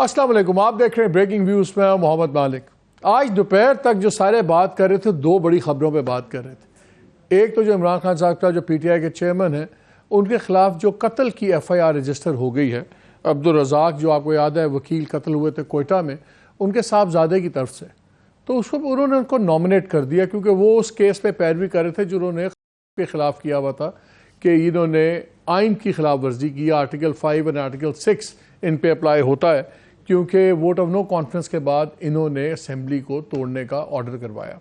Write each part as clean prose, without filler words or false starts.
السلام علیکم، آپ دیکھ رہے ہیں بریکنگ ویوز میں محمد مالک۔ آج دوپہر تک جو سارے بات کر رہے تھے، دو بڑی خبروں پہ بات کر رہے تھے۔ ایک تو جو عمران خان صاحب کا جو پی ٹی آئی کے چیئرمین ہیں، ان کے خلاف جو قتل کی ایف آئی آر رجسٹر ہو گئی ہے، عبدالرزاق جو آپ کو یاد ہے وکیل قتل ہوئے تھے کوئٹہ میں، ان کے صاحبزادے کی طرف سے، تو اس کو انہوں نے ان کو نامنیٹ کر دیا کیونکہ وہ اس کیس پہ پیروی کر رہے تھے جو انہوں نے کے خلاف کیا ہوا تھا کہ انہوں نے آئین کی خلاف ورزی کی۔ آرٹیکل 5 اور آرٹیکل 6 ان پہ اپلائی ہوتا ہے کیونکہ ووٹ آف نو کانفیڈنس کے بعد انہوں نے اسمبلی کو توڑنے کا آرڈر کروایا۔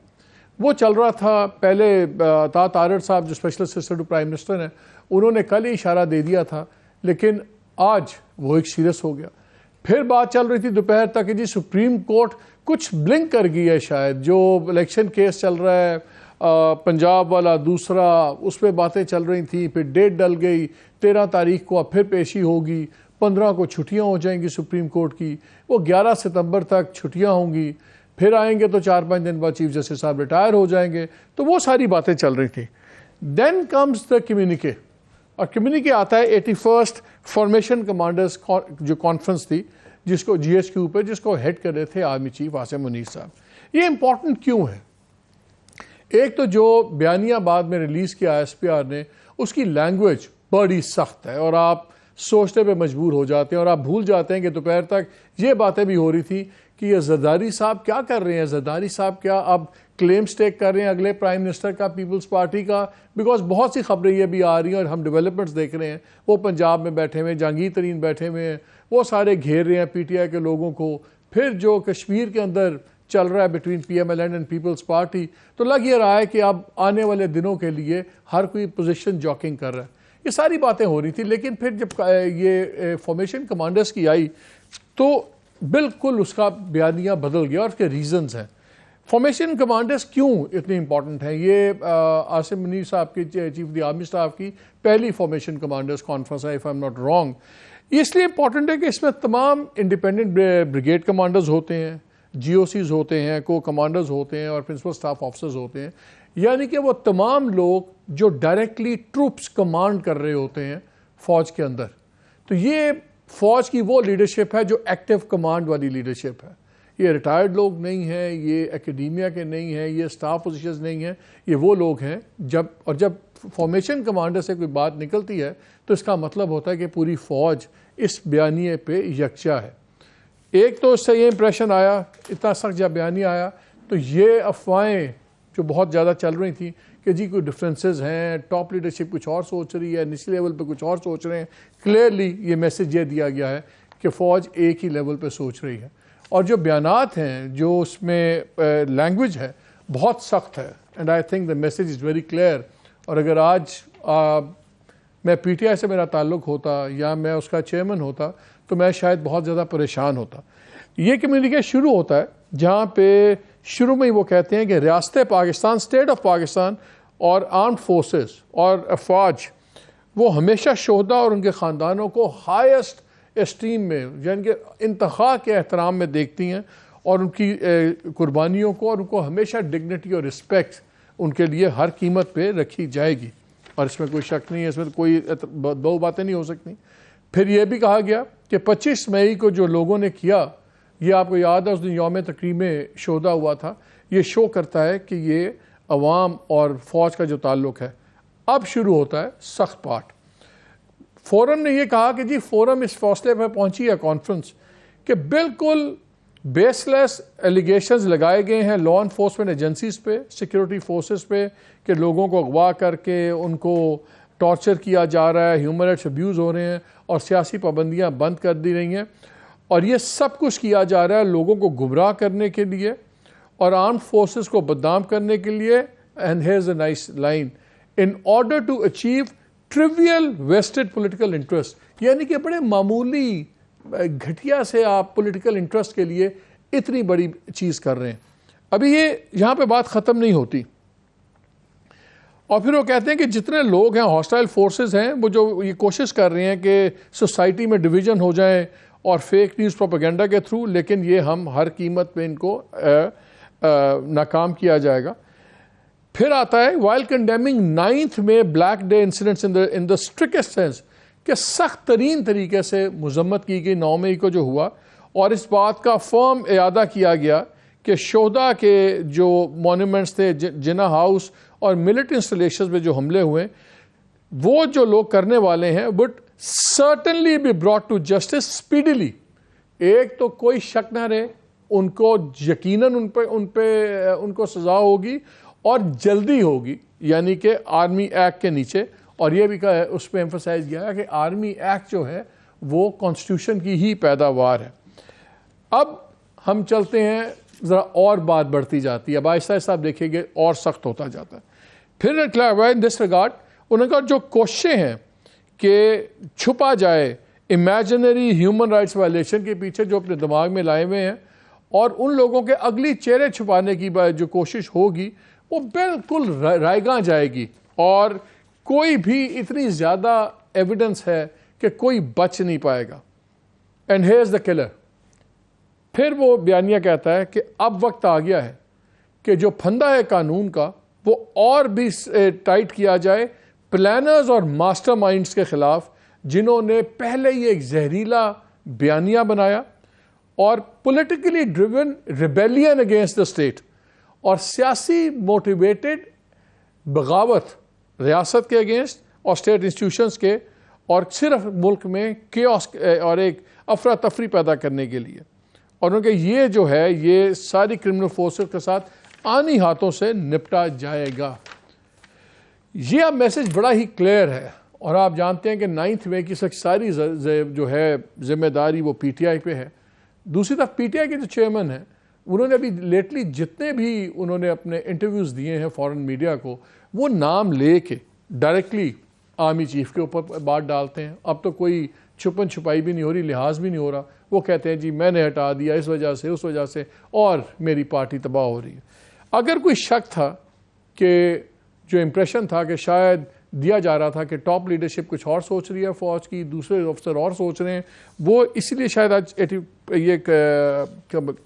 وہ چل رہا تھا پہلے عطا طارر صاحب جو special assistant to prime minister ہیں، انہوں نے کل ہی اشارہ دے دیا تھا، لیکن آج وہ ایک سیریس ہو گیا۔ پھر بات چل رہی تھی دوپہر تک کہ جی سپریم کورٹ کچھ بلنک کر گئی ہے، شاید جو الیکشن کیس چل رہا ہے پنجاب والا دوسرا، اس پہ باتیں چل رہی تھیں، پھر ڈیٹ ڈل گئی 13 تاریخ کو، اب پھر پیشی ہوگی، 15 کو چھٹیاں ہو جائیں گی سپریم کورٹ کی، وہ 11 ستمبر تک چھٹیاں ہوں گی، پھر آئیں گے تو 4-5 دن بعد چیف جسٹس صاحب ریٹائر ہو جائیں گے، تو وہ ساری باتیں چل رہی تھیں۔ دین کمز دا کمیونیکے، اور کمیونیکے آتا ہے 81st فارمیشن کمانڈرز جو کانفرنس تھی جس کو جی ایچ کیو پہ، جس کو ہیڈ کر رہے تھے آرمی چیف عاصم منیر صاحب۔ یہ امپورٹنٹ کیوں ہے؟ ایک تو جو بیانیہ بعد میں ریلیز کیا ایس پی آر نے، اس کی لینگویج بڑی سخت ہے اور آپ سوچنے پہ مجبور ہو جاتے ہیں، اور آپ بھول جاتے ہیں کہ دوپہر تک یہ باتیں بھی ہو رہی تھی کہ یہ زرداری صاحب کیا کر رہے ہیں، زرداری صاحب کیا اب کلیم سٹیک کر رہے ہیں اگلے پرائم منسٹر کا پیپلز پارٹی کا، بیکاز بہت سی خبریں یہ بھی آ رہی ہیں اور ہم ڈیولپمنٹس دیکھ رہے ہیں، وہ پنجاب میں بیٹھے ہوئے ہیں، جہانگیر ترین بیٹھے ہوئے ہیں، وہ سارے گھیر رہے ہیں پی ٹی آئی کے لوگوں کو، پھر جو کشمیر کے اندر چل رہا ہے between P M L N and Peoples Party, تو لگ یہ رہا ہے کہ اب آنے والے دنوں کے لیے ہر کوئی پوزیشن جاکنگ کر رہا ہے۔ یہ ساری باتیں ہو رہی تھی، لیکن پھر جب یہ فارمیشن کمانڈرز کی آئی تو بالکل اس کا بیانیہ بدل گیا، اور اس کے ریزنز ہیں۔ فارمیشن کمانڈرز کیوں اتنے امپورٹنٹ ہیں؟ یہ عاصم منیر صاحب کی چیف دی آرمی اسٹاف کی پہلی فارمیشن کمانڈرز کانفرنس ہے، if I am not wrong. یہ اس لیے امپورٹنٹ ہے کہ اس میں تمام انڈیپینڈنٹ بریگیڈ کمانڈرز ہوتے ہیں، جی او سیز ہوتے ہیں، کو کمانڈرز ہوتے ہیں، اور پرنسپل اسٹاف آفیسرز ہوتے ہیں، یعنی کہ وہ تمام لوگ جو ڈائریکٹلی ٹروپس کمانڈ کر رہے ہوتے ہیں فوج کے اندر۔ تو یہ فوج کی وہ لیڈرشپ ہے جو ایکٹیو کمانڈ والی لیڈرشپ ہے۔ یہ ریٹائرڈ لوگ نہیں ہیں، یہ اکیڈیمیا کے نہیں ہیں، یہ اسٹاف پوزیشنز نہیں ہیں، یہ وہ لوگ ہیں جب فارمیشن کمانڈر سے کوئی بات نکلتی ہے تو اس کا مطلب ہوتا ہے کہ پوری فوج اس بیانیے پہ یکجا ہے۔ ایک تو اس سے یہ امپریشن آیا، اتنا سخت جب بیانیہ آیا تو یہ افواہیں جو بہت زیادہ چل رہی تھیں کہ جی کوئی ڈفرینسز ہیں، ٹاپ لیڈرشپ کچھ اور سوچ رہی ہے، نچلے لیول پہ کچھ اور سوچ رہے ہیں، کلیئرلی یہ میسج یہ دیا گیا ہے کہ فوج ایک ہی لیول پہ سوچ رہی ہے، اور جو بیانات ہیں، جو اس میں لینگویج ہے، بہت سخت ہے، and I think the message is very clear. اور اگر آج میں پی ٹی آئی سے میرا تعلق ہوتا یا میں اس کا چیئرمین ہوتا تو میں شاید بہت زیادہ پریشان ہوتا۔ یہ کمیونیکے شروع ہوتا ہے جہاں پہ شروع میں ہی وہ کہتے ہیں کہ ریاست پاکستان، اسٹیٹ آف پاکستان اور آرمڈ فورسز اور افواج وہ ہمیشہ شہداء اور ان کے خاندانوں کو ہائیسٹ اسٹیم میں، یعنی کہ انتہا کے احترام میں دیکھتی ہیں، اور ان کی قربانیوں کو، اور ان کو ہمیشہ ڈگنیٹی اور رسپیکٹ ان کے لیے ہر قیمت پہ رکھی جائے گی، اور اس میں کوئی شک نہیں ہے، اس میں کوئی دو باتیں نہیں ہو سکتی۔ پھر یہ بھی کہا گیا کہ 25 مئی کو جو لوگوں نے کیا، یہ آپ کو یاد ہے اس دن یوم تکریم شہداء ہوا تھا، یہ شو کرتا ہے کہ یہ عوام اور فوج کا جو تعلق ہے۔ اب شروع ہوتا ہے سخت پارٹ۔ فورم نے یہ کہا کہ جی فورم اس فیصلے پہ پہنچی ہے کانفرنس کہ بالکل بیس لیس ایلیگیشنز لگائے گئے ہیں لا انفورسمنٹ ایجنسیز پہ، سیکیورٹی فورسز پہ، کہ لوگوں کو اغوا کر کے ان کو ٹارچر کیا جا رہا ہے، ہیومن رائٹس ابیوز ہو رہے ہیں، اور سیاسی پابندیاں بند کر دی رہی ہیں، اور یہ سب کچھ کیا جا رہا ہے لوگوں کو گمراہ کرنے کے لیے اور آرمڈ فورسز کو بدنام کرنے کے لیے۔ And here's a nice line, in order to achieve trivial vested political interest, یعنی کہ بڑے معمولی گھٹیا سے آپ پولیٹیکل انٹرسٹ کے لیے اتنی بڑی چیز کر رہے ہیں۔ ابھی یہ یہاں پہ بات ختم نہیں ہوتی، اور پھر وہ کہتے ہیں کہ جتنے لوگ ہیں ہاسٹائل فورسز ہیں، وہ جو یہ کوشش کر رہے ہیں کہ سوسائٹی میں ڈویژن ہو جائیں اور فیک نیوز پروپیگنڈا کے تھرو، لیکن یہ ہم ہر قیمت پہ ان کو ناکام کیا جائے گا۔ پھر آتا ہے وائل کنڈیمنگ 9th میں بلیک ڈے انسیڈنٹس ان دا اسٹرکٹسٹ سینس، کہ سخت ترین طریقے سے مذمت کی گئی 9 مئی کو جو ہوا، اور اس بات کا فرم اعادہ کیا گیا کہ شہداء کے جو مونومنٹس تھے، جناح ہاؤس اور ملٹری انسٹالیشنز میں جو حملے ہوئے، وہ جو لوگ کرنے والے ہیں but certainly be brought to justice speedily. ایک تو کوئی شک نہ رہے، ان کو یقیناً ان کو سزا ہوگی اور جلدی ہوگی، یعنی کہ آرمی ایکٹ کے نیچے. اور یہ بھی اس پہ ایمفسائز کیا ہے کہ آرمی ایکٹ جو ہے وہ کانسٹیٹیوشن کی ہی پیداوار ہے. اب ہم چلتے ہیں، ذرا اور بات بڑھتی جاتی ہے، اب آہستہ آہستہ آپ دیکھیں گے اور سخت ہوتا جاتا ہے. پھر ان دس ریگارڈ انہوں نے جو کوششیں ہیں کہ چھپا جائے امیجنری ہیومن رائٹس وائلیشن کے پیچھے جو اپنے دماغ میں لائے ہوئے ہیں، اور ان لوگوں کے اگلی چہرے چھپانے کی جو کوشش ہوگی وہ بالکل رائیگاں جائے گی، اور کوئی بھی اتنی زیادہ ایویڈنس ہے کہ کوئی بچ نہیں پائے گا. And here is the killer. پھر وہ بیانیہ کہتا ہے کہ اب وقت آ گیا ہے کہ جو پھندا ہے قانون کا وہ اور بھی ٹائٹ کیا جائے پلانرز اور ماسٹر مائنڈز کے خلاف، جنہوں نے پہلے یہ ایک زہریلا بیانیہ بنایا اور politically driven rebellion against the state اور سیاسی موٹیویٹڈ بغاوت ریاست کے اگینسٹ اور اسٹیٹ انسٹیٹیوشنز کے، اور صرف ملک میں کیوس اور ایک افراتفری پیدا کرنے کے لیے. اور ان کے یہ جو ہے یہ ساری کرمنل فورسز کے ساتھ آنی ہاتھوں سے نپٹا جائے گا. یہ اب میسج بڑا ہی کلیئر ہے، اور آپ جانتے ہیں کہ 9 مئی کی ساری جو ہے ذمہ داری وہ پی ٹی آئی پہ ہے. دوسری طرف پی ٹی آئی کے جو چیئرمین ہیں انہوں نے ابھی لیٹلی جتنے بھی انہوں نے اپنے انٹرویوز دیے ہیں فورن میڈیا کو، وہ نام لے کے ڈائریکٹلی آرمی چیف کے اوپر بات ڈالتے ہیں. اب تو کوئی چھپن چھپائی بھی نہیں ہو رہی، لحاظ بھی نہیں ہو رہا. وہ کہتے ہیں جی میں نے ہٹا دیا اس وجہ سے، اس وجہ سے، اور میری پارٹی تباہ ہو رہی ہے. اگر کوئی شک تھا کہ جو امپریشن تھا کہ شاید دیا جا رہا تھا کہ ٹاپ لیڈرشپ کچھ اور سوچ رہی ہے فوج کی، دوسرے افسر اور سوچ رہے ہیں، وہ اسی لیے شاید آج یہ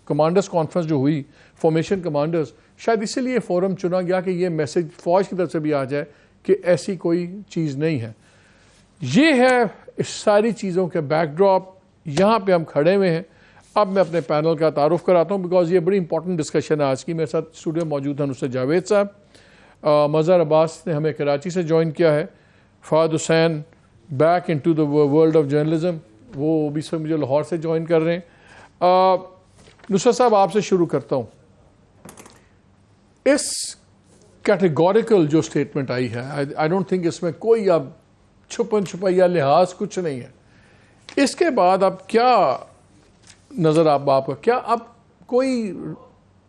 کمانڈرز کانفرنس جو ہوئی، فارمیشن کمانڈرز، شاید اسی لیے فورم چنا گیا کہ یہ میسج فوج کی طرف سے بھی آ جائے کہ ایسی کوئی چیز نہیں ہے. یہ ہے اس ساری چیزوں کے بیک ڈراپ. یہاں پہ ہم کھڑے ہوئے ہیں. اب میں اپنے پینل کا تعارف کراتا ہوں بیکاز یہ بڑی امپورٹنٹ ڈسکشن ہے آج کی. میرے ساتھ اسٹوڈیو موجود ہیں نصرت جاوید صاحب، مظہر عباس نے ہمیں کراچی سے جوائن کیا ہے، Fahad Hussain back into the world of journalism, وہ بھی سب مجھے لاہور سے جوائن کر رہے ہیں. نصرت صاحب آپ سے شروع کرتا ہوں. اس کیٹیگوریکل جو اسٹیٹمنٹ آئی ہے، آئی ڈونٹ تھنک اس میں کوئی اب چھپن چھپائیا لحاظ کچھ نہیں ہے. اس کے بعد اب کیا نظر آپ کا، کیا اب کوئی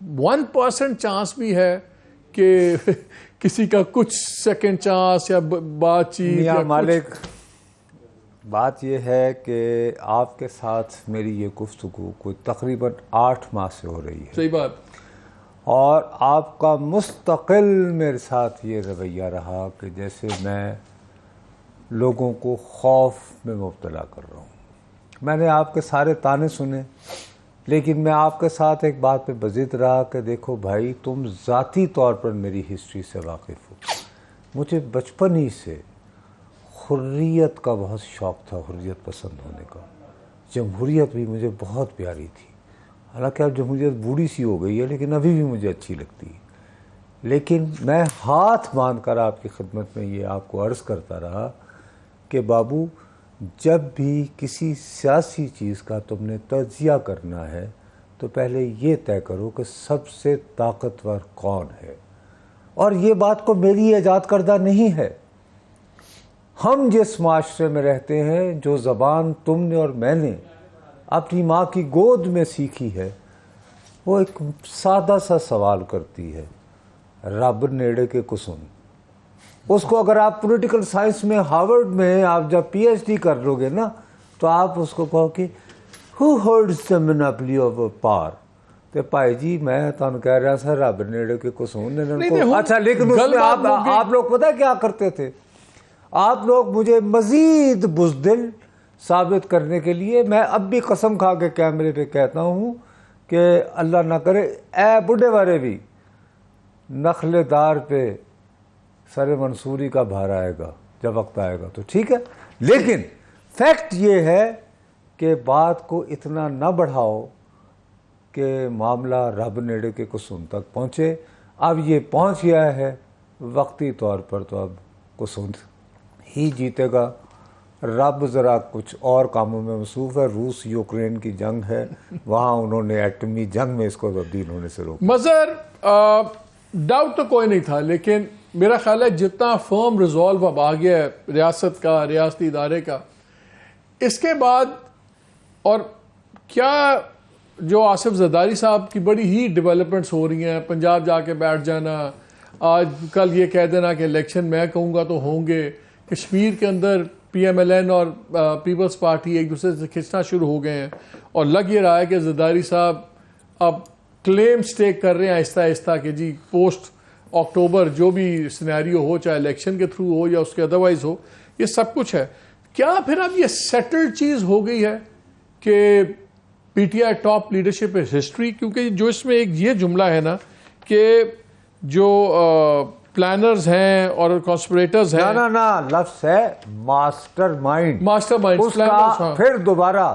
1% چانس بھی ہے کہ کسی کا کچھ سیکنڈ چانس یا بات چیت؟ میاں مالک، بات یہ ہے کہ آپ کے ساتھ میری یہ گفتگو کوئی تقریباً 8 ماہ سے ہو رہی ہے. صحیح بات. اور آپ کا مستقل میرے ساتھ یہ رویہ رہا کہ جیسے میں لوگوں کو خوف میں مبتلا کر رہا ہوں. میں نے آپ کے سارے تانے سنے، لیکن میں آپ کے ساتھ ایک بات پہ بضد رہا کہ دیکھو بھائی، تم ذاتی طور پر میری ہسٹری سے واقف ہو. مجھے بچپن ہی سے حریت کا بہت شوق تھا، حریت پسند ہونے کا. جمہوریت بھی مجھے بہت پیاری تھی. حالانکہ اب جمہوریت بوڑھی سی ہو گئی ہے لیکن ابھی بھی مجھے اچھی لگتی ہے. لیکن میں ہاتھ باندھ کر آپ کی خدمت میں یہ آپ کو عرض کرتا رہا کہ بابو، جب بھی کسی سیاسی چیز کا تم نے تجزیہ کرنا ہے تو پہلے یہ طے کرو کہ سب سے طاقتور کون ہے. اور یہ بات کو میری ایجاد کردہ نہیں ہے. ہم جس معاشرے میں رہتے ہیں، جو زبان تم نے اور میں نے اپنی ماں کی گود میں سیکھی ہے، وہ ایک سادہ سا سوال کرتی ہے، رب نیڑے کے کسن. اس کو اگر آپ پولیٹیکل سائنس میں ہارورڈ میں آپ جب پی ایچ ڈی کر لو گے نا، تو آپ اس کو کہو کہ who holds the monopoly of power. تو بھائی جی میں تمہیں کہہ رہا سر رب نیڑے کے کسون نے. اچھا، لیکن اس میں آپ لوگ پتہ کیا کرتے تھے؟ آپ لوگ مجھے مزید بزدل ثابت کرنے کے لیے، میں اب بھی قسم کھا کے کیمرے پہ کہتا ہوں کہ اللہ نہ کرے اے بڈھے والے بھی، نخل دار پہ سر منصوری کا بھار آئے گا جب وقت آئے گا تو ٹھیک ہے. لیکن فیکٹ یہ ہے کہ بات کو اتنا نہ بڑھاؤ کہ معاملہ رب نیڑے کے قصون تک پہنچے. اب یہ پہنچ گیا ہے, وقتی طور پر تو اب قصون ہی جیتے گا. رب ذرا کچھ اور کاموں میں مصروف ہے. روس یوکرین کی جنگ ہے, وہاں انہوں نے ایٹمی جنگ میں اس کو تبدیل ہونے سے روکا. مظہر ڈاؤٹ تو کوئی نہیں تھا, لیکن میرا خیال ہے جتنا فرم ریزالو اب آ گیا ہے ریاست کا, ریاستی ادارے کا, اس کے بعد اور کیا جو آصف زرداری صاحب کی بڑی ہی ڈیولپمنٹس ہو رہی ہیں, پنجاب جا کے بیٹھ جانا, آج کل یہ کہہ دینا کہ الیکشن میں کہوں گا تو ہوں گے, کشمیر کے اندر پی ایم ایل این اور پیپلز پارٹی ایک دوسرے سے کھنچنا شروع ہو گئے ہیں, اور لگ یہ رہا ہے کہ زرداری صاحب اب کلیم سٹیک کر رہے ہیں آہستہ آہستہ کہ جی پوسٹ اکتوبر جو بھی سینیریو ہو, چاہے الیکشن کے تھرو ہو یا اس کے ادروائز ہو, یہ سب کچھ ہے. کیا پھر اب یہ سیٹلڈ چیز ہو گئی ہے کہ P T I top leadership is history? کیونکہ جو اس میں ایک یہ جملہ ہے نا کہ جو پلانرز ہیں اور کانسپریٹرز ہیں, نا لفظ ہے ماسٹر مائنڈ. اس کا پھر دوبارہ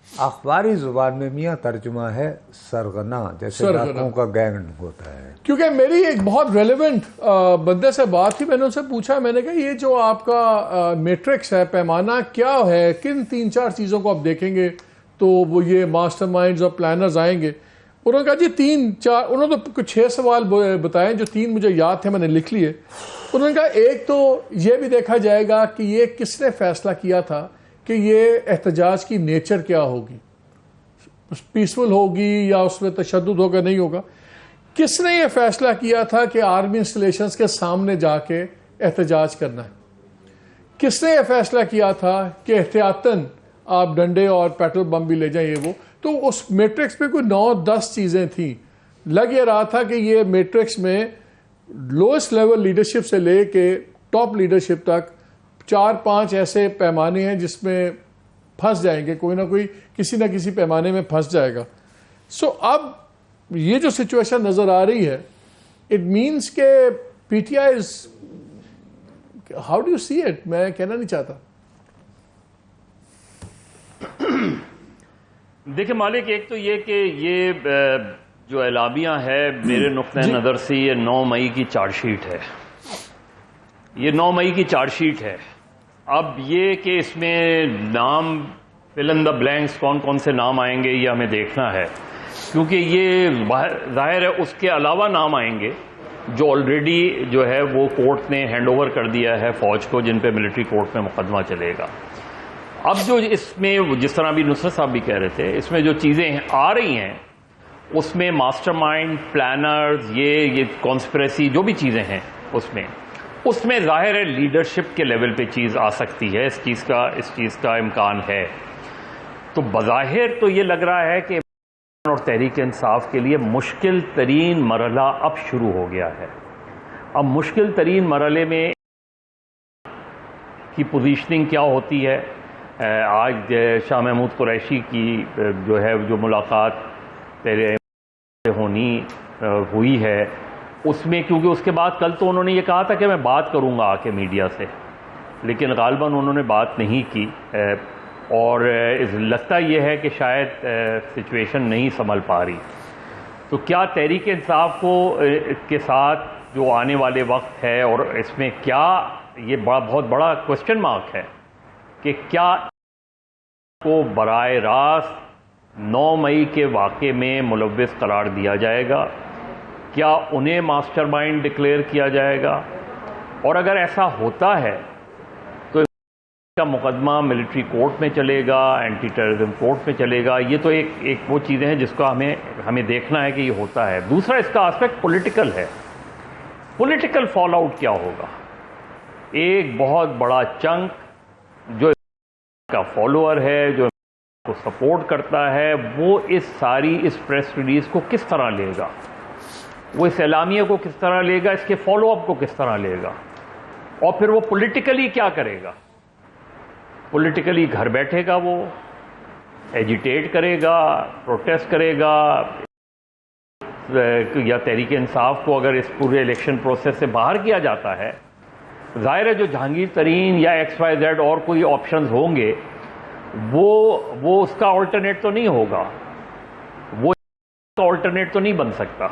اخباری زبان میں میاں ترجمہ ہے سرغنہ, جیسے ڈاکوؤں کا گینگ ہوتا ہے. کیونکہ میری ایک بہت ریلیونٹ بندے سے بات تھی, میں نے ان سے پوچھا, میں نے کہا یہ جو آپ کا میٹرکس ہے, پیمانہ کیا ہے, کن 3-4 چیزوں کو آپ دیکھیں گے تو وہ یہ ماسٹر مائنڈز اور پلانرز آئیں گے؟ انہوں نے کہا جی 3-4, انہوں نے کچھ 6 سوال بتائے, جو 3 مجھے یاد تھے, میں نے لکھ لیے. انہوں نے کہا ایک تو یہ بھی دیکھا جائے گا کہ یہ کس نے فیصلہ کیا تھا کہ یہ احتجاج کی نیچر کیا ہوگی, پیسفل ہوگی یا اس میں تشدد ہوگا, نہیں ہوگا. کس نے یہ فیصلہ کیا تھا کہ آرمی انسٹالیشنز کے سامنے جا کے احتجاج کرنا ہے؟ کس نے یہ فیصلہ کیا تھا کہ احتیاطاً آپ ڈنڈے اور پیٹرول بم بھی لے جائیں یہ وہ؟ تو اس میٹرکس پہ کوئی 9-10 چیزیں تھیں. لگ یہ رہا تھا کہ یہ میٹرکس میں لوئسٹ لیول لیڈرشپ سے لے کے ٹاپ لیڈرشپ تک 4-5 ایسے پیمانے ہیں جس میں پھنس جائیں گے, کوئی نہ کوئی کسی نہ کسی پیمانے میں پھنس جائے گا. سو اب یہ جو سچویشن نظر آ رہی ہے, اٹ مینس کہ P T I is, how do you see it? میں کہنا نہیں چاہتا. دیکھیں مالک, ایک تو یہ کہ یہ جو اعلامیہ ہے میرے نقطۂ نظر سے یہ 9 مئی کی چارج شیٹ ہے. یہ 9 مئی کی چارج شیٹ ہے. اب یہ کہ اس میں نام فل ان دا بلینکس کون کون سے نام آئیں گے یہ ہمیں دیکھنا ہے, کیونکہ یہ ظاہر ہے اس کے علاوہ نام آئیں گے جو آلریڈی جو ہے وہ کورٹ نے ہینڈ اوور کر دیا ہے فوج کو, جن پہ ملٹری کورٹ میں مقدمہ چلے گا. اب جو اس میں جس طرح بھی نصرت صاحب بھی کہہ رہے تھے, اس میں جو چیزیں آ رہی ہیں اس میں ماسٹر مائنڈ, پلانرز, یہ کانسپریسی جو بھی چیزیں ہیں اس میں ظاہر ہے لیڈرشپ کے لیول پہ چیز آ سکتی ہے, اس چیز کا امکان ہے. تو بظاہر تو یہ لگ رہا ہے کہ اور تحریک انصاف کے لیے مشکل ترین مرحلہ اب شروع ہو گیا ہے. اب مشکل ترین مرحلے میں کی پوزیشننگ کیا ہوتی ہے؟ آج شاہ محمود قریشی کی جو ملاقات ہوئی ہے اس میں, کیونکہ اس کے بعد کل تو انہوں نے یہ کہا تھا کہ میں بات کروں گا آ کے میڈیا سے, لیکن غالباً انہوں نے بات نہیں کی, اور لگتا یہ ہے کہ شاید سچویشن نہیں سنبھل پا رہی. تو کیا تحریک انصاف کے ساتھ جو آنے والے وقت ہے, اور اس میں کیا یہ بہت بڑا کوسچن مارک ہے کہ کیا کو براہ راست 9 مئی کے واقعے میں ملوث قرار دیا جائے گا؟ کیا انہیں ماسٹر مائنڈ ڈکلیئر کیا جائے گا؟ اور اگر ایسا ہوتا ہے تو اس کا مقدمہ ملٹری کورٹ میں چلے گا, اینٹی ٹیررزم کورٹ میں چلے گا؟ یہ تو ایک وہ چیزیں ہیں جس کو ہمیں دیکھنا ہے کہ یہ ہوتا ہے. دوسرا اس کا آسپیکٹ پولیٹیکل ہے. پولیٹیکل فال آؤٹ کیا ہوگا؟ ایک بہت بڑا چنک جو کا فالوور ہے, جو کو سپورٹ کرتا ہے, وہ اس پریس ریلیز کو کس طرح لے گا, وہ اس اعلامیہ کو کس طرح لے گا, اس کے فالو اپ کو کس طرح لے گا, اور پھر وہ پولیٹیکلی کیا کرے گا؟ پولیٹیکلی گھر بیٹھے گا, وہ ایجیٹیٹ کرے گا, پروٹیسٹ کرے گا, یا تحریک انصاف کو اگر اس پورے الیکشن پروسیس سے باہر کیا جاتا ہے, ظاہر ہے جو جہانگیر ترین یا XYZ اور کوئی آپشنز ہوں گے وہ اس کا آلٹرنیٹ تو نہیں ہوگا, وہ اس کا آلٹرنیٹ تو نہیں بن سکتا.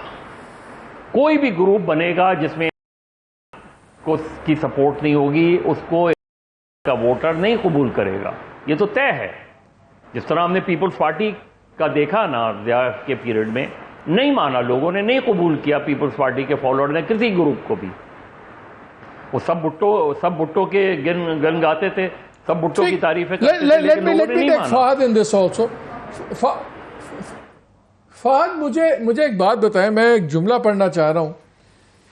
کوئی بھی گروپ بنے گا جس میں کو کی سپورٹ نہیں ہوگی, اس کو کا ووٹر نہیں قبول کرے گا, یہ تو طے ہے. جس طرح ہم نے پیپلز پارٹی کا دیکھا نا ضیاء کے پیریڈ میں, نہیں مانا لوگوں نے, نہیں قبول کیا پیپلز پارٹی کے فالوور نے کسی گروپ کو بھی. وہ سب بھٹو کے گن گاتے تھے, سب بھٹو کی تعریفیں کرتے تھے, لیکن لوگوں نے نہیں مانا. فہد مجھے ایک بات بتائیں, میں ایک جملہ پڑھنا چاہ رہا ہوں,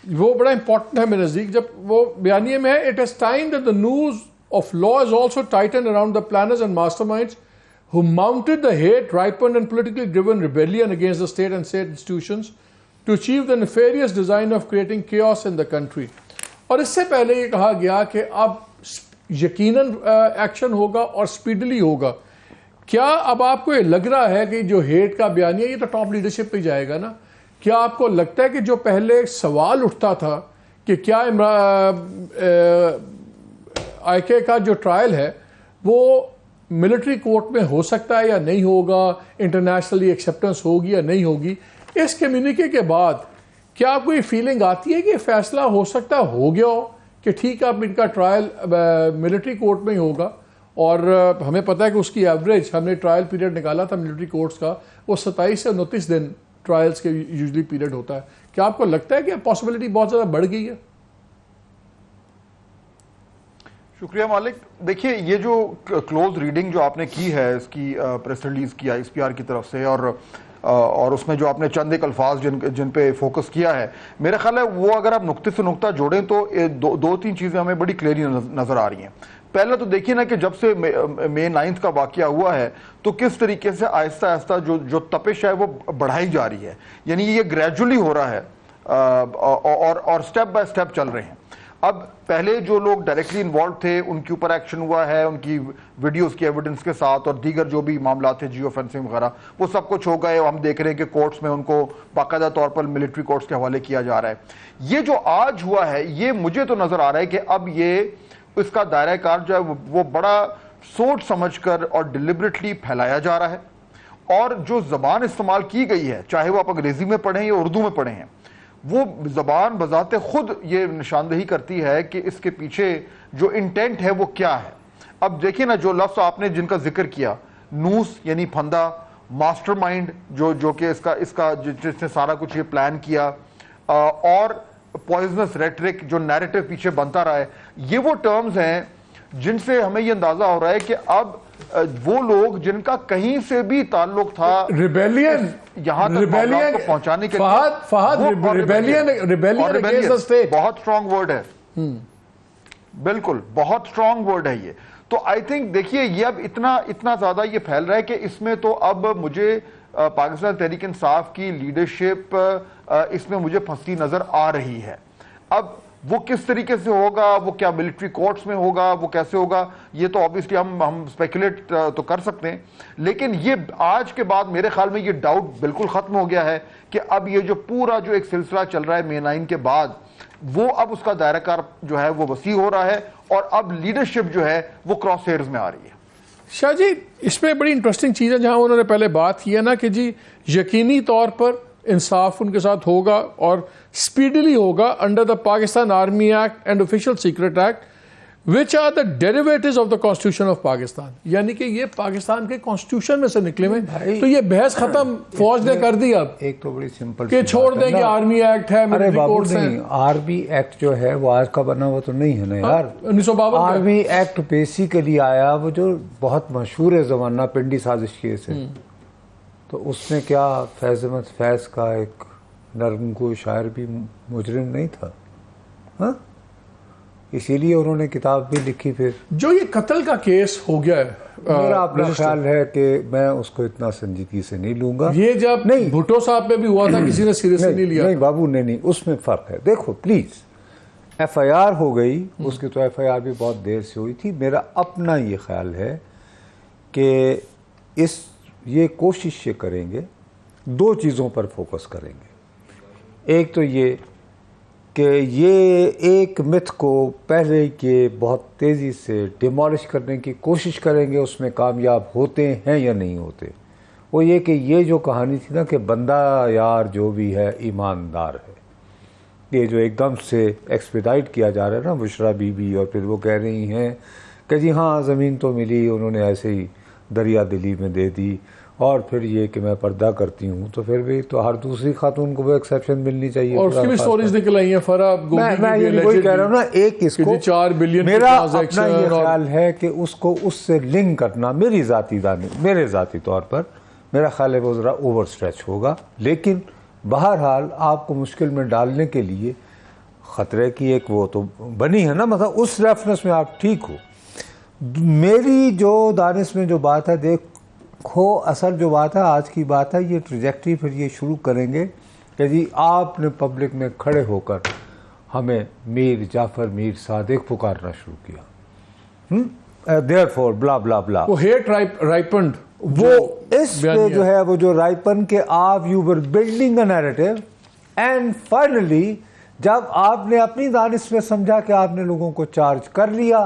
وہ بڑا امپورٹنٹ ہے میرے نزدیک. جب وہ بیانیے میں ہے, it is time that the news of law is also tightened around the planners and masterminds who mounted the hate, ripened and politically driven rebellion against the state and state institutions to achieve the nefarious design of creating chaos in the country. اور اس سے پہلے یہ کہا گیا کہ اب یقیناً action ہوگا اور سپیڈلی ہوگا. کیا اب آپ کو یہ لگ رہا ہے کہ جو ہیٹ کا بیانیہ یہ تو ٹاپ لیڈرشپ پہ جائے گا نا؟ کیا آپ کو لگتا ہے کہ جو پہلے سوال اٹھتا تھا کہ کیا آئی کے کا جو ٹرائل ہے وہ ملٹری کورٹ میں ہو سکتا ہے یا نہیں ہوگا, انٹرنیشنلی ایکسیپٹنس ہوگی یا نہیں ہوگی, اس کمیونیکے کے بعد کیا آپ کو یہ فیلنگ آتی ہے کہ فیصلہ ہو سکتا ہو گیا ہو کہ ٹھیک ہے اب ان کا ٹرائل ملٹری کورٹ میں ہی ہوگا؟ اور ہمیں پتہ ہے کہ اس کی ایوریج, ہم نے ٹرائل پیریڈ نکالا تھا ملٹری کورٹس کا, وہ 27 سے 29 دن ٹرائلز کے یوزلی پیریڈ ہوتا ہے. کیا آپ کو لگتا ہے کہ پاسبلٹی بہت زیادہ بڑھ گئی ہے؟ شکریہ مالک. دیکھیے یہ جو کلوز ریڈنگ جو آپ نے کی ہے اس کی پریس ریلیز کی ایس پی آر کی طرف سے, اور اس میں جو آپ نے چند ایک الفاظ جن پہ فوکس کیا ہے, میرا خیال ہے وہ اگر آپ نقطے سے نقطہ جوڑیں تو دو تین چیزیں ہمیں بڑی کلیئرلی نظر آ رہی ہیں. پہلا تو دیکھیے نا کہ جب سے مئی 9 کا واقعہ ہوا ہے تو کس طریقے سے آہستہ آہستہ جو تپش ہے وہ بڑھائی جا رہی ہے, یعنی یہ گریجولی ہو رہا ہے اور سٹیپ بائی سٹیپ چل رہے ہیں. اب پہلے جو لوگ ڈائریکٹلی انوالو تھے ان کے اوپر ایکشن ہوا ہے, ان کی ویڈیوز کی ایویڈنس کے ساتھ, اور دیگر جو بھی معاملات تھے جیو فینسنگ وغیرہ وہ سب کچھ ہو گئے. ہم دیکھ رہے ہیں کہ کورٹس میں ان کو باقاعدہ طور پر ملٹری کورٹس کے حوالے کیا جا رہا ہے. یہ جو آج ہوا ہے یہ مجھے تو نظر آ رہا ہے کہ اب یہ اس کا دائرہ کار جو ہے وہ بڑا سوچ سمجھ کر اور ڈیلیبریٹلی پھیلایا جا رہا ہے. اور جو زبان استعمال کی گئی ہے, چاہے وہ آپ انگریزی میں پڑھیں یا اردو میں پڑھیں ہیں, وہ زبان بذات خود یہ نشاندہی کرتی ہے کہ اس کے پیچھے جو انٹینٹ ہے وہ کیا ہے. اب دیکھیں نا جو لفظ آپ نے جن کا ذکر کیا, نوس یعنی پھندا, ماسٹر مائنڈ جو کہ اس کا جس نے سارا کچھ یہ پلان کیا, اور پوائزنس ریٹرک جو نیریٹو پیچھے بنتا رہا ہے, یہ وہ ٹرمز ہیں جن سے ہمیں یہ اندازہ ہو رہا ہے کہ اب وہ لوگ جن کا کہیں سے بھی تعلق تھا ریبیلین یہاں تک معاملات کو پہنچانے کے لیے, بہت اسٹرانگ ورڈ ہے, بالکل بہت اسٹرانگ ورڈ ہے یہ. تو آئی تھنک دیکھیے یہ اب اتنا زیادہ یہ پھیل رہا ہے کہ اس میں تو اب مجھے پاکستان تحریک انصاف کی لیڈرشپ اس میں مجھے پھنستی نظر آ رہی ہے. اب وہ کس طریقے سے ہوگا, وہ کیا ملٹری کورٹس میں ہوگا, وہ کیسے ہوگا, یہ تو obviously ہم اسپیکولیٹ تو کر سکتے ہیں, لیکن یہ آج کے بعد میرے خیال میں یہ ڈاؤٹ بالکل ختم ہو گیا ہے کہ اب یہ جو پورا جو ایک سلسلہ چل رہا ہے مئی 9 کے بعد, وہ اب اس کا دائرہ کار جو ہے وہ وسیع ہو رہا ہے, اور اب لیڈرشپ جو ہے وہ کراس ہیئرز میں آ رہی ہے. شاہ جی اس میں بڑی انٹرسٹنگ چیز ہے جہاں انہوں نے پہلے بات کی ہے نا کہ جی یقینی طور پر انصاف ان کے ساتھ ہوگا اور سپیڈلی ہوگا under the Pakistan army act and official secret act which are the derivatives of the constitution of Pakistan, یعنی کہ یہ پاکستان کے کانسٹیٹیوشن میں سے نکلے ہوئے. تو یہ بحث ختم, فوج نے کر دی اب ایک تو بڑی سمپل کہ چھوڑ دیں کہ آرمی ایکٹ ہے, ارے بابو نہیں, آرمی ایکٹ جو ہے وہ آج کا بنا ہوا تو نہیں ہے نا یار. 1952 آرمی ایکٹ بیسیکلی آیا وہ جو بہت مشہور ہے زمانہ پنڈی سازش کیس ہے, تو اس میں کیا فیض احمد فیض کا ایک نرم گو شاعر بھی مجرم نہیں تھا؟ ہاں, اسی لیے انہوں نے کتاب بھی لکھی. پھر جو یہ قتل کا کیس ہو گیا ہے, میرا اپنا خیال ہے کہ میں اس کو اتنا سنجیدگی سے نہیں لوں گا. یہ جب نہیں بھٹو صاحب پہ بھی ہوا تھا کسی نے سیریسلی نہیں لیا. نہیں بابو نہیں, اس میں فرق ہے. دیکھو پلیز, ایف آئی آر ہو گئی, اس کی تو ایف آئی آر بھی بہت دیر سے ہوئی تھی. میرا اپنا یہ خیال ہے کہ یہ کوشش یہ کریں گے, دو چیزوں پر فوکس کریں گے. ایک تو یہ کہ یہ ایک متھ کو پہلے کے بہت تیزی سے ڈیمالش کرنے کی کوشش کریں گے، اس میں کامیاب ہوتے ہیں یا نہیں ہوتے. وہ یہ کہ یہ جو کہانی تھی نا کہ بندہ یار جو بھی ہے ایماندار ہے، یہ جو ایک دم سے ایکسپیڈائٹ کیا جا رہا ہے نا بشرا بی بی، اور پھر وہ کہہ رہی ہیں کہ جی ہاں زمین تو ملی، انہوں نے ایسے ہی دریا دلی میں دے دی، اور پھر یہ کہ میں پردہ کرتی ہوں، تو پھر بھی تو ہر دوسری خاتون کو وہ ایکسیپشن ملنی چاہیے. اور اس کی بھی سٹوریز نکل آئی ہیں فرا گوگی کی میں بھی وہی کہہ رہا ہوں نا، ایک اس کو 4 بلین میرا اپنا یہ خیال ہے کہ اس کو اس سے لنک کرنا میرے ذاتی طور پر میرا خیال ہے وہ ذرا اوور اسٹریچ ہوگا. لیکن بہرحال آپ کو مشکل میں ڈالنے کے لیے خطرے کی ایک وہ تو بنی ہے نا، مطلب اس ریفرنس میں آپ ٹھیک ہو. میری جو دانش میں جو بات ہے، دیکھو اصل جو بات ہے آج کی بات ہے، یہ ٹریجیکٹری پھر یہ شروع کریں گے کہ جی آپ نے پبلک میں کھڑے ہو کر ہمیں میر جعفر میر صادق پکارنا شروع کیا، دیئر فور بلا بلا بلا. وہ ہیٹ رائپنڈ، وہ اس پہ جو ہے وہ جو رائپن کے آپ you were building a narrative, and finally جب آپ نے اپنی دانش میں سمجھا کہ آپ نے لوگوں کو چارج کر لیا،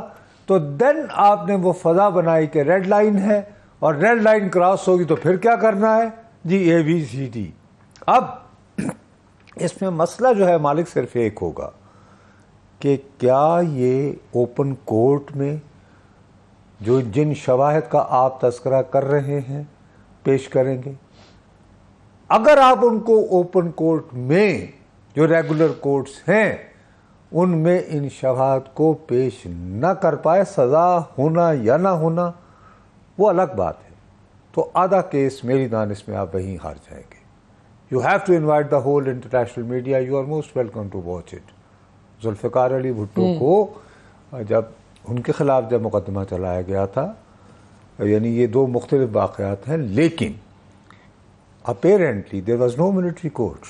تو دین آپ نے وہ فضا بنائی کہ ریڈ لائن ہے، اور ریڈ لائن کراس ہوگی تو پھر کیا کرنا ہے جی ABCD. اب اس میں مسئلہ جو ہے مالک صرف ایک ہوگا کہ کیا یہ اوپن کورٹ میں جو جن شواہد کا آپ تذکرہ کر رہے ہیں پیش کریں گے. اگر آپ ان کو اوپن کورٹ میں جو ریگولر کورٹس ہیں ان میں ان شواہد کو پیش نہ کر پائے، سزا ہونا یا نہ ہونا وہ الگ بات ہے. تو آدھا کیس میری دانش میں آپ وہیں ہار جائیں گے. You have to invite the whole international media, you are most welcome to watch it. Zulfikar Ali Bhutto کو جب ان کے خلاف جب مقدمہ چلایا گیا تھا، یعنی یہ دو مختلف واقعات ہیں، لیکن apparently there was no military court,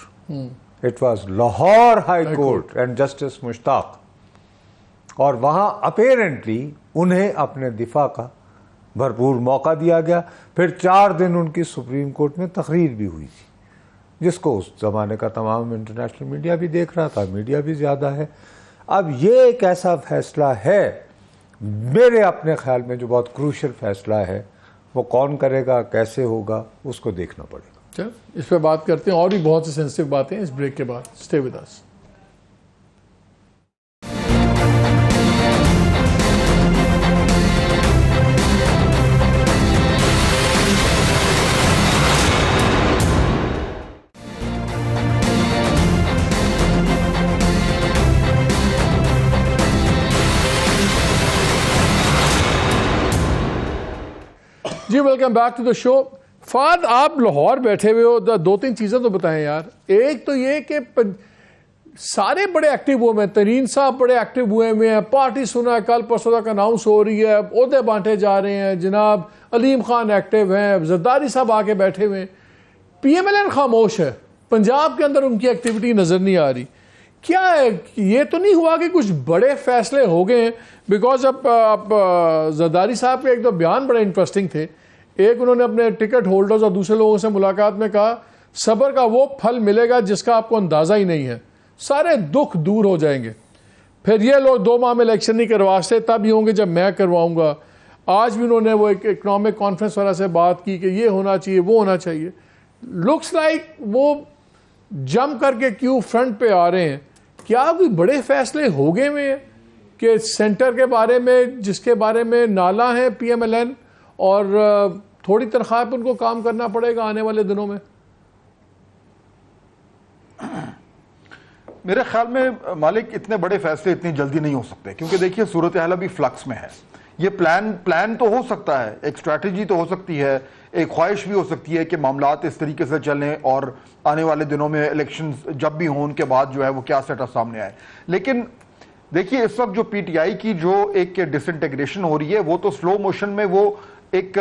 it was Lahore high court and justice Mushtaq, اور وہاں اپیرنٹلی انہیں اپنے دفاع کا بھرپور موقع دیا گیا. پھر 4 دن ان کی سپریم کورٹ میں تقریر بھی ہوئی تھی، جس کو اس زمانے کا تمام انٹرنیشنل میڈیا بھی دیکھ رہا تھا، میڈیا بھی زیادہ ہے. اب یہ ایک ایسا فیصلہ ہے میرے اپنے خیال میں جو بہت کروشل فیصلہ ہے، وہ کون کرے گا، کیسے ہوگا، اس کو دیکھنا پڑے گا. چل اس پہ بات کرتے ہیں، اور بھی بہت سی سینسٹیو باتیں اس بریک کے بعد. Stay with us. جی welcome back to the show. Fahad آپ لاہور بیٹھے ہوئے ہو، 2-3 چیزیں تو بتائیں یار. ایک تو یہ کہ سارے بڑے ایکٹیو ہوئے ہیں، ترین صاحب بڑے ایکٹیو ہوئے ہیں، پارٹی سنا ہے کل پرسوں تک اناؤنس ہو رہی ہے، عہدے بانٹے جا رہے ہیں، جناب علیم خان ایکٹیو ہیں، زرداری صاحب آ کے بیٹھے ہوئے ہیں. PMLN خاموش ہے، پنجاب کے اندر ان کی ایکٹیویٹی نظر نہیں آ رہی. کیا ہے یہ تو نہیں ہوا کہ کچھ بڑے فیصلے ہو گئے ہیں؟ بیکاز اب زرداری صاحب کے ایک دو بیان بڑے انٹرسٹنگ تھے. ایک انہوں نے اپنے ٹکٹ ہولڈرز اور دوسرے لوگوں سے ملاقات میں کہا صبر کا وہ پھل ملے گا جس کا آپ کو اندازہ ہی نہیں ہے، سارے دکھ دور ہو جائیں گے. پھر یہ لوگ 2 ماہ میں الیکشن نہیں کروا سکتے، تب ہی ہوں گے جب میں کرواؤں گا. آج بھی انہوں نے وہ ایک اکنامک کانفرنس والا سے بات کی کہ یہ ہونا چاہیے وہ ہونا چاہیے. لکس لائک وہ جم کر کے کیوں فرنٹ پہ آ رہے ہیں. کیا کوئی بڑے فیصلے ہو گئے ہوئے ہیں کہ سینٹر کے بارے میں، جس کے بارے میں نالا ہے PMLN، اور تھوڑی تنخواہ پہ ان کو کام کرنا پڑے گا آنے والے دنوں میں؟ میرے خیال میں مالک اتنے بڑے فیصلے اتنی جلدی نہیں ہو سکتے، کیونکہ دیکھیے صورتحال ابھی فلکس میں ہے. یہ پلان تو ہو سکتا ہے، ایک اسٹریٹجی تو ہو سکتی ہے، ایک خواہش بھی ہو سکتی ہے کہ معاملات اس طریقے سے چلیں اور آنے والے دنوں میں الیکشن جب بھی ہوں ان کے بعد جو ہے وہ کیا سیٹ اپ سامنے آئے. لیکن دیکھیے اس وقت جو PTI کی جو ایک ڈس انٹیگریشن ہو رہی ہے وہ تو سلو موشن میں وہ ایک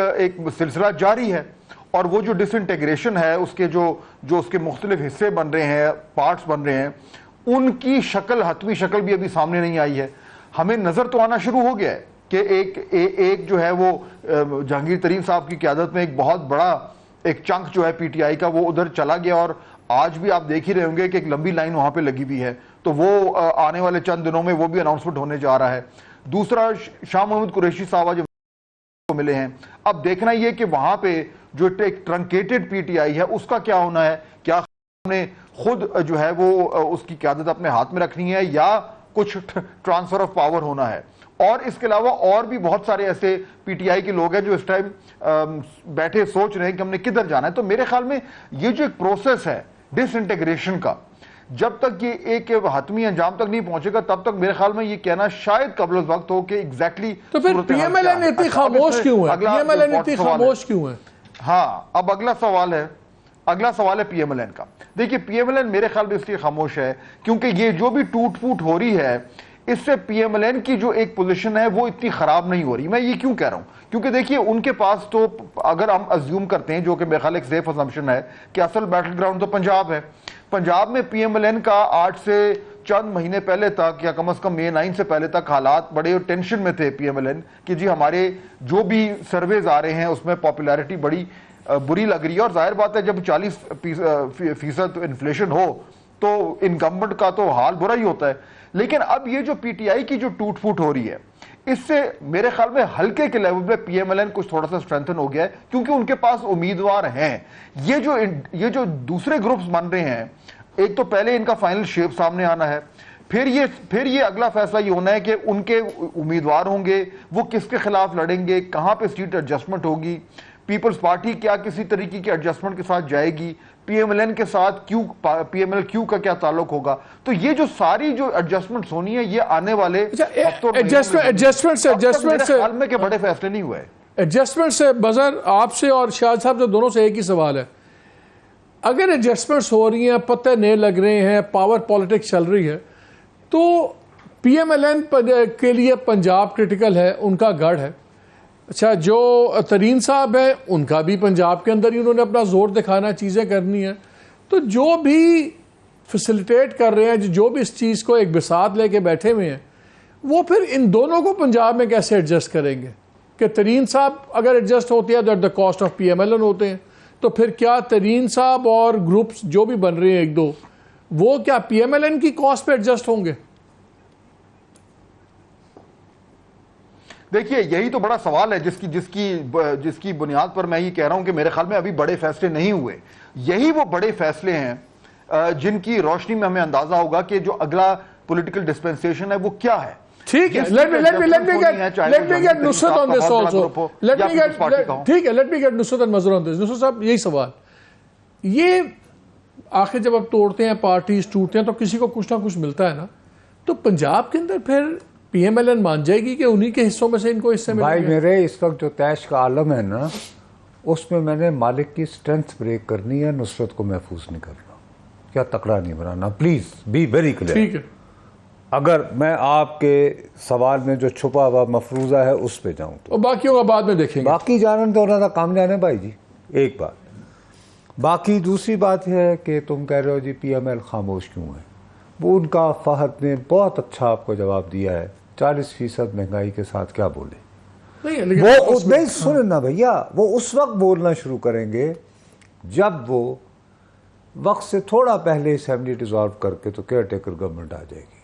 سلسلہ جاری ہے، اور وہ جو ڈس انٹیگریشن ہے اس کے جو اس کے مختلف حصے بن رہے ہیں، پارٹس بن رہے ہیں، ان کی شکل، حتمی شکل بھی ابھی سامنے نہیں آئی ہے. ہمیں نظر تو آنا شروع ہو گیا ہے کہ ایک جو ہے وہ جہانگیر ترین صاحب کی قیادت میں ایک بہت بڑا ایک چنک جو ہے PTI کا وہ ادھر چلا گیا، اور آج بھی آپ دیکھ ہی رہے ہوں گے کہ ایک لمبی لائن وہاں پہ لگی ہوئی ہے, تو وہ آنے والے چند دنوں میں وہ بھی اناؤنسمنٹ ہونے جا رہا ہے. دوسرا, شاہ محمود قریشی صاحب جو ملے ہیں, اب دیکھنا یہ کہ وہاں پہ جو ایک ٹرنکیٹڈ پی ٹی آئی ہے اس کا کیا ہونا ہے, کیا ہم نے خود جو ہے وہ اس کی قیادت اپنے ہاتھ میں رکھنی ہے یا کچھ ٹرانسفر آف پاور ہونا ہے. اور اس کے علاوہ اور بھی بہت سارے ایسے پی ٹی آئی کے لوگ ہیں جو اس ٹائم بیٹھے سوچ رہے ہیں کہ ہم نے کدھر جانا ہے. تو میرے خیال میں یہ جو ایک پروسیس ہے ڈس انٹیگریشن کا, جب تک یہ ایک حتمی انجام تک نہیں پہنچے گا تب تک میرے خیال میں یہ کہنا شاید قبل از وقت ہو کہ ایگزیکٹلی. تو پھر پی ایم ایل این اتنی خاموش کیوں ہے, پی ایم ایل این اتنی خاموش کیوں ہے؟ ہاں, اب اگلا سوال ہے پی ایم ایل این کا. دیکھیے پی ایم ایل این میرے خیال میں اس لیے خاموش ہے کیونکہ یہ جو بھی ٹوٹ پھوٹ ہو رہی ہے اس سے پی ایم ایل این کی جو ایک پوزیشن ہے وہ اتنی خراب نہیں ہو رہی. میں یہ کیوں کہہ رہا ہوں, کیونکہ دیکھیے ان کے پاس تو, اگر ہم ازیوم کرتے ہیں جو کہ میرے خیال ایک سیف اسمپشن ہے, کہ اصل بیٹل گراؤنڈ تو پنجاب ہے. پنجاب میں پی ایم ایل این کا آج سے چند مہینے پہلے تک یا کم از کم مئی 9 سے پہلے تک حالات بڑے ٹینشن میں تھے پی ایم ایل این کہ جی ہمارے جو بھی سرویز آ رہے ہیں اس میں پاپولیرٹی بڑی بری لگ رہی ہے. اور ظاہر بات ہے جب 40% انفلیشن ہو تو انکمبنٹ کا تو حال برا ہی ہوتا ہے. لیکن اب یہ جو پی ٹی آئی کی جو ٹوٹ پھوٹ ہو رہی ہے اس سے میرے خیال میں ہلکے کے لیول پہ پی ایم ایل این کچھ تھوڑا سا اسٹرینتھن ہو گیا ہے کیونکہ ان کے پاس امیدوار ہیں. یہ جو دوسرے گروپس بن رہے ہیں, ایک تو پہلے ان کا فائنل شیپ سامنے آنا ہے, پھر یہ اگلا فیصلہ یہ ہونا ہے کہ ان کے امیدوار ہوں گے, وہ کس کے خلاف لڑیں گے, کہاں پہ سیٹ ایڈجسٹمنٹ ہوگی, پیپلز پارٹی کیا کسی طریقے کی ایڈجسٹمنٹ کے ساتھ جائے گی, پی ایم ایل این کے ساتھ پی ایم ایل کیو کا کیا تعلق ہوگا. تو یہ جو ساری جو ایڈجسٹمنٹس ہونی ہے یہ آنے والے ایڈجسٹمنٹ سے میں کہ بڑے فیصلے نہیں ہوئے. ایڈجسٹمنٹ سے بظاہر آپ سے اور شاہد صاحب سے دونوں سے ایک ہی سوال ہے, اگر ایڈجسٹمنٹس ہو رہی ہیں, پتے نئے لگ رہے ہیں, پاور پالیٹکس چل رہی ہے, تو پی ایم ایل این کے لیے پنجاب کرٹیکل ہے, ان کا گڑھ ہے. اچھا, جو ترین صاحب ہیں ان کا بھی پنجاب کے اندر ہی انہوں نے اپنا زور دکھانا, چیزیں کرنی ہیں. تو جو بھی فیسیلیٹیٹ کر رہے ہیں, جو بھی اس چیز کو ایک بساط لے کے بیٹھے ہوئے ہیں, وہ پھر ان دونوں کو پنجاب میں کیسے ایڈجسٹ کریں گے؟ کہ ترین صاحب اگر ایڈجسٹ ہوتے ہیں تو at the cost of P M L N ہوتے ہیں, تو پھر کیا ترین صاحب اور گروپس جو بھی بن رہے ہیں ایک دو, وہ کیا پی ایم ایل این کی کاسٹ پہ ایڈجسٹ ہوں گے؟ دیکھیے یہی تو بڑا سوال ہے جس کی بنیاد پر میں یہ کہہ رہا ہوں کہ میرے خیال میں ابھی بڑے فیصلے نہیں ہوئے. یہی وہ بڑے فیصلے ہیں جن کی روشنی میں ہمیں اندازہ ہوگا کہ جو اگلا پولیٹیکل ڈسپینسیشن ہے وہ کیا ہے. ٹھیک ہے, let me get Nusrat on this also. Let me get Nusrat and Mazhar on this. Nusrat صاحب یہی سوال, یہ آخر جب آپ توڑتے ہیں, پارٹیز ٹوٹتے ہیں تو کسی کو کچھ نہ کچھ ملتا ہے نا, تو پنجاب کے اندر پھر پی ایم ایل این مان جائے گی کہ انہی کے حصوں میں سے ان کو حصے ملیں گے؟ بھائی میرے اس وقت جو تیش کا عالم ہے نا, اس میں نے مالک کی سٹرینتھ بریک کرنی ہے, نصرت کو محفوظ نہیں کرنا, کیا تکڑا نہیں بنانا. Please be very clear. ٹھیک ہے, اگر میں آپ کے سوال میں جو چھپا ہوا مفروضہ ہے اس پہ جاؤں تو باقیوں کا بعد میں دیکھیں گے. باقی جانن تو انہوں نے کام جانے بھائی جی, ایک بات. باقی دوسری بات ہے کہ تم کہہ رہے ہو جی پی ایم ایل خاموش کیوں ہے. وہ ان کا فہد نے بہت اچھا آپ کو جواب دیا ہے, 40% مہنگائی کے ساتھ کیا بولے. وہ نہیں سنیں نا بھیا, وہ اس وقت بولنا شروع کریں گے جب وہ وقت سے تھوڑا پہلے اسمبلی ڈیزالو کر کے تو کیئر ٹیکر گورنمنٹ آ جائے گی.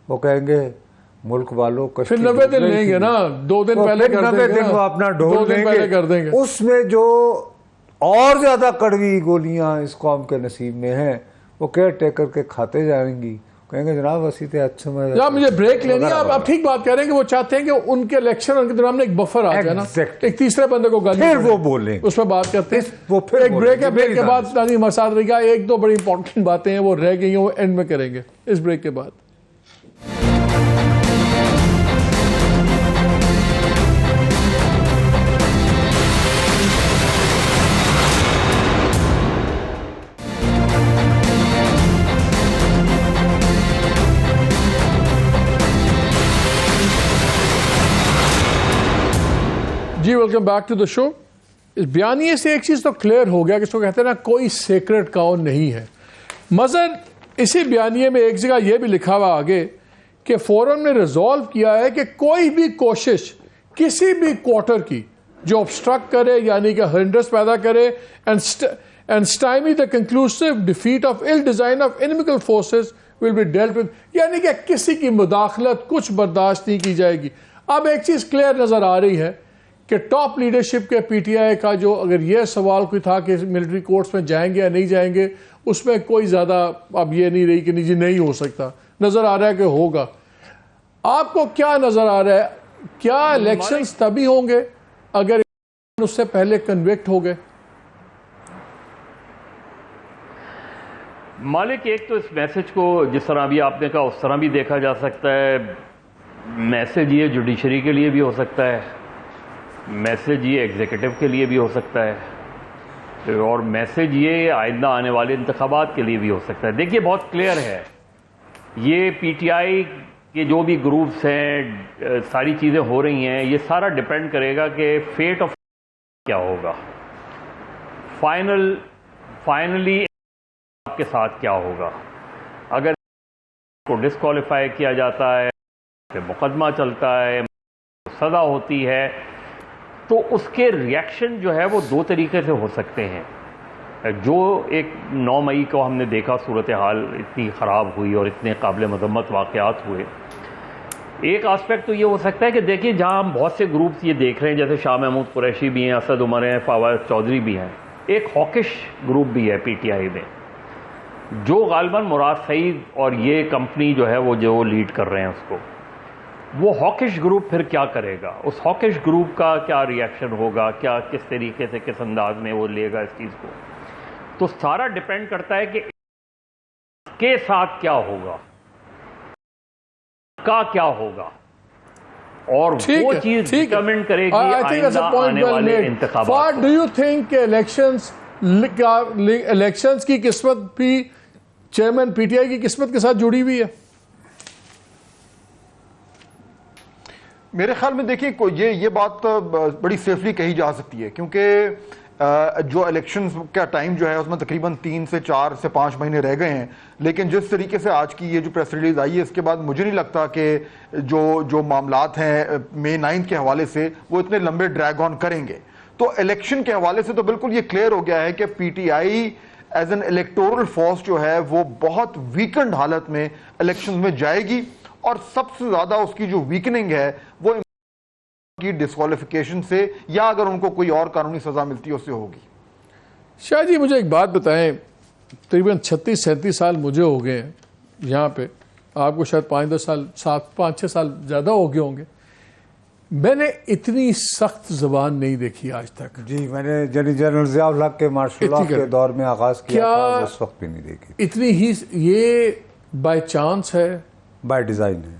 وہ کہیں گے ملک والوں پھر 90 دن لیں گے نا, 2 دن پہلے کر دیں گے, وہ اپنا ڈھول لیں گے. اس میں جو اور زیادہ کڑوی گولیاں اس قوم کے نصیب میں ہیں وہ کیئر ٹیکر کے کھاتے جائیں گی, کہیں گے جناب وسیط اچھا مجھے بریک لینی ہے. آپ ٹھیک بات کہہ رہے ہیں کہ وہ چاہتے ہیں کہ ان کے الیکشن ان کے درمیان میں ایک بفر آ جائے نا, ایک تیسرے بندے کو گالی, پھر وہ بولیں, اس میں بات کرتے ہیں. ایک بریک ہے, بریک کے بعد ناظرین ہمارے ساتھ رہے گا. 1-2 بڑی امپورٹنٹ باتیں ہیں وہ رہ گئی ہیں, وہ اینڈ میں کریں گے اس بریک کے بعد. جی ویلکم بیک ٹو دا شو. اس بیانیے سے ایک چیز تو کلیئر ہو گیا کہ اس کو کہتے ہیں نا کوئی سیکرٹ کاؤ نہیں ہے. مزن اسی بیانیے میں ایک جگہ یہ بھی لکھا ہوا آگے کہ فورم نے ریزالو کیا ہے کہ کوئی بھی کوشش کسی بھی کوارٹر کی جو obstruct کرے یعنی کہ ہنڈرس پیدا کرے and stymie the conclusive defeat of ill design of inimical forces will be dealt with. یعنی کہ کسی کی مداخلت کچھ برداشت نہیں کی جائے گی. اب ایک چیز کلیئر نظر آ رہی ہے کہ ٹاپ لیڈرشپ کے پی ٹی آئی کا جو اگر یہ سوال کوئی تھا کہ ملٹری کورٹس میں جائیں گے یا نہیں جائیں گے, اس میں کوئی زیادہ اب یہ نہیں رہی کہ نہیں جی نہیں ہو سکتا, نظر آ رہا ہے کہ ہوگا. آپ کو کیا نظر آ رہا ہے, کیا الیکشنز تبھی ہوں گے اگر اس سے پہلے کنوکٹ ہو گئے؟ مالک ایک تو اس میسج کو جس طرح ابھی آپ نے کہا اس طرح بھی دیکھا جا سکتا ہے. میسج یہ جوڈیشری کے لیے بھی ہو سکتا ہے, میسج یہ ایگزیکٹو کے لیے بھی ہو سکتا ہے, اور میسج یہ آئندہ آنے والے انتخابات کے لیے بھی ہو سکتا ہے. دیکھیے بہت کلیئر ہے, یہ پی ٹی آئی کے جو بھی گروپس ہیں, ساری چیزیں ہو رہی ہیں, یہ سارا ڈپینڈ کرے گا کہ فیٹ آف کیا ہوگا, فائنلی آپ کے ساتھ کیا ہوگا. اگر کو ڈسکوالیفائی کیا جاتا ہے, پھر مقدمہ چلتا ہے, سزا ہوتی ہے, تو اس کے ریئیکشن جو ہے وہ دو طریقے سے ہو سکتے ہیں. جو ایک 9 مئی کو ہم نے دیکھا صورتحال اتنی خراب ہوئی اور اتنے قابل مذمت واقعات ہوئے, ایک آسپیکٹ تو یہ ہو سکتا ہے کہ دیکھیں جہاں ہم بہت سے گروپس یہ دیکھ رہے ہیں, جیسے شاہ محمود قریشی بھی ہیں, اسد عمر ہیں, فواد چودھری بھی ہیں, ایک ہاکش گروپ بھی ہے پی ٹی آئی میں, جو غالباً مراد سعید اور یہ کمپنی جو ہے وہ جو لیڈ کر رہے ہیں اس کو. وہ ہاکش گروپ پھر کیا کرے گا, اس ہاکش گروپ کا کیا ریئیکشن ہوگا, کیا کس طریقے سے کس انداز میں وہ لے گا اس چیز کو, تو سارا ڈیپینڈ کرتا ہے کہ کے ساتھ کیا ہوگا, کیا ہوگا, اور وہ چیز ڈٹرمن کرے گی آئندہ آنے والے انتخابات. What do you think elections کی قسمت بھی چیئرمین پی ٹی آئی کی قسمت کے ساتھ جڑی ہوئی ہے؟ میرے خیال میں دیکھیں یہ بات بڑی سیفلی کہی جا سکتی ہے, کیونکہ جو الیکشنز کا ٹائم جو ہے اس میں تقریباً 3 سے 4 سے 5 مہینے رہ گئے ہیں, لیکن جس طریقے سے آج کی یہ جو پریس ریلیز آئی ہے اس کے بعد مجھے نہیں لگتا کہ جو معاملات ہیں مئی 9 کے حوالے سے وہ اتنے لمبے ڈریگ آن کریں گے. تو الیکشن کے حوالے سے تو بالکل یہ کلیئر ہو گیا ہے کہ P T I as an electoral force جو ہے وہ بہت ویکنڈ حالت میں الیکشن میں جائے گی, اور سب سے زیادہ اس کی جو ویکننگ ہے وہ کی ڈسکوالیفیکیشن سے, یا اگر ان کو کوئی اور قانونی سزا ملتی ہے اس سے ہوگی. شاہ جی مجھے ایک بات بتائیں, تقریباً 36-37 سال مجھے ہو گئے ہیں یہاں پہ, آپ کو شاید 5-10 سال 5-6 سال زیادہ ہو گئے ہوں گے. میں نے اتنی سخت زبان نہیں دیکھی آج تک. جی میں نے جنرل ضیاء الحق کے مارشل لاء کے دور میں آغاز کیا تھا, اس وقت بھی نہیں دیکھی. اتنی ہی یہ بائی چانس ہے, بائی ڈیزائن ہے؟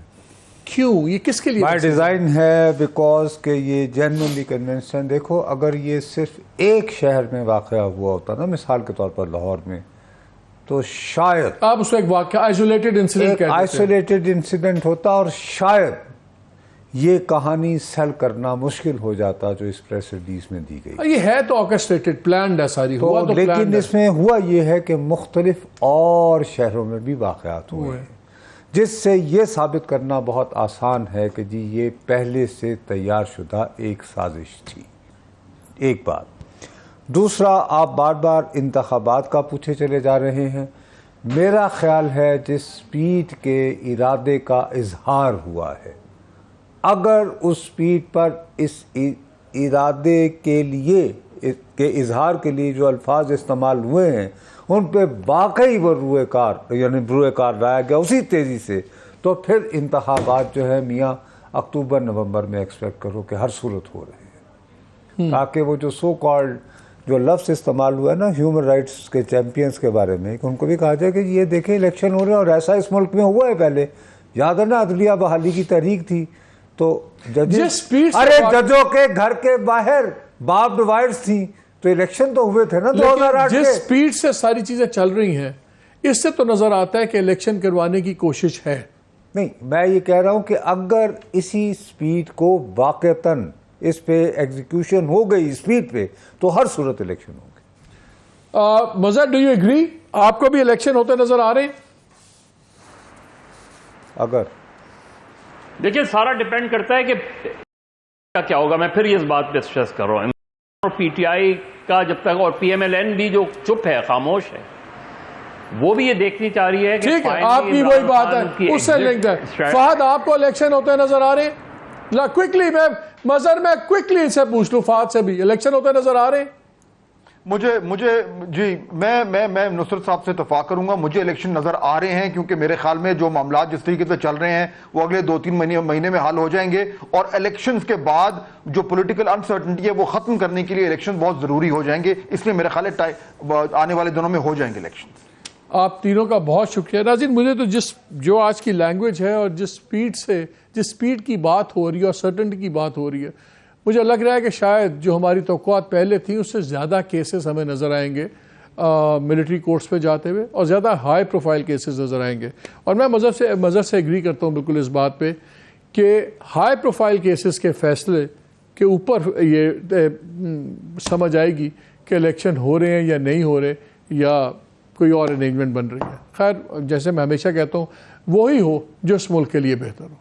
کیوں, یہ کس کے لیے بائی ڈیزائن ہے؟ بیکاز کہ یہ جینوئنلی کنونشن, دیکھو اگر یہ صرف ایک شہر میں واقعہ ہوا ہوتا نا, مثال کے طور پر لاہور میں, تو شاید آپ اس کو ایک واقعہ آئسولیٹڈ انسیڈنٹ ہوتا, اور شاید یہ کہانی سیل کرنا مشکل ہو جاتا جو اس پریس ریلیز میں دی گئی. یہ ہے تو آرکسٹریٹڈ پلانڈ ہے ساری, ہوا تو لیکن اس میں ہوا یہ ہے کہ مختلف اور شہروں میں بھی واقعات ہوئے ہیں, جس سے یہ ثابت کرنا بہت آسان ہے کہ جی یہ پہلے سے تیار شدہ ایک سازش تھی. ایک بات. دوسرا, آپ بار بار انتخابات کا پوچھے چلے جا رہے ہیں. میرا خیال ہے جس سپیڈ کے ارادے کا اظہار ہوا ہے, اگر اس سپیڈ پر اس ارادے کے لیے کے اظہار کے لیے جو الفاظ استعمال ہوئے ہیں ان پہ واقعی وہ روئے کار لایا گیا اسی تیزی سے, تو پھر انتخابات جو ہے میاں اکتوبر نومبر میں ایکسپیکٹ کرو کہ ہر صورت ہو رہے ہیں. تاکہ وہ جو سو کالڈ جو لفظ استعمال ہوا ہے نا ہیومن رائٹس کے چیمپئنز کے بارے میں, کہ ان کو بھی کہا جائے کہ یہ دیکھیں الیکشن ہو رہے ہیں, اور ایسا اس ملک میں ہوا ہے پہلے, یاد ہے نا عدلیہ بحالی کی تحریک تھی, تو ججوں کے گھر کے باہر باربڈ وائرز تھیں, تو الیکشن تو ہوئے تھے نا 2008 جس سپیڈ سے ساری چیزیں چل رہی ہیں اس سے تو نظر آتا ہے کہ الیکشن کروانے کی کوشش ہے. نہیں, میں یہ کہہ رہا ہوں کہ اگر اسی سپیڈ کو واقعتاً اس پہ ایگزیکیوشن ہو گئی سپیڈ پہ, تو ہر صورت الیکشن ہوگی. مظہر, ڈو یو ایگری, آپ کو بھی الیکشن ہوتے نظر آ رہے ہیں؟ اگر دیکھیں سارا ڈیپینڈ کرتا ہے کہ کیا ہوگا. میں پھر اس بات پہ اسٹریس کر رہا ہوں, اور پی ٹی آئی کا جب تک، اور پی ایم ایل این بھی جو چپ ہے، خاموش ہے، وہ بھی یہ دیکھنی چاہ رہی ہے کہ ٹھیک ہے، آپ کی وہی بات ہے، اس سے لنکڈ ہے۔ فہد آپ کو الیکشن ہوتے نظر آ رہے ہیں؟ کوئکلی میں کوئکلی ان سے پوچھ لوں، فہد سے بھی الیکشن ہوتے نظر آ رہے ہیں؟ مجھے جی میں نصرت صاحب سے اتفاق کروں گا، مجھے الیکشن نظر آ رہے ہیں، کیونکہ میرے خیال میں جو معاملات جس طریقے سے چل رہے ہیں وہ اگلے 2-3 مہینے میں حل ہو جائیں گے، اور الیکشنز کے بعد جو پولیٹیکل انسرٹنٹی ہے وہ ختم کرنے کے لیے الیکشن بہت ضروری ہو جائیں گے، اس لیے میرے خیال ہے آنے والے دنوں میں ہو جائیں گے الیکشن۔ آپ تینوں کا بہت شکریہ۔ ناظرین، مجھے تو جو آج کی لینگویج ہے اور جس سپیڈ کی بات ہو رہی ہے اور سرٹنٹی کی بات ہو رہی ہے، مجھے لگ رہا ہے کہ شاید جو ہماری توقعات پہلے تھیں اس سے زیادہ کیسز ہمیں نظر آئیں گے ملٹری کورٹس پہ جاتے ہوئے، اور زیادہ ہائی پروفائل کیسز نظر آئیں گے۔ اور میں مذہب سے ایگری کرتا ہوں بالکل اس بات پہ کہ ہائی پروفائل کیسز کے فیصلے کے اوپر یہ سمجھ آئے گی کہ الیکشن ہو رہے ہیں یا نہیں ہو رہے، یا کوئی اور ارینجمنٹ بن رہی ہے۔ خیر، جیسے میں ہمیشہ کہتا ہوں، وہی ہو جو اس ملک کے لیے بہتر ہو۔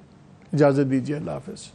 اجازت دیجیے، اللہ حافظ۔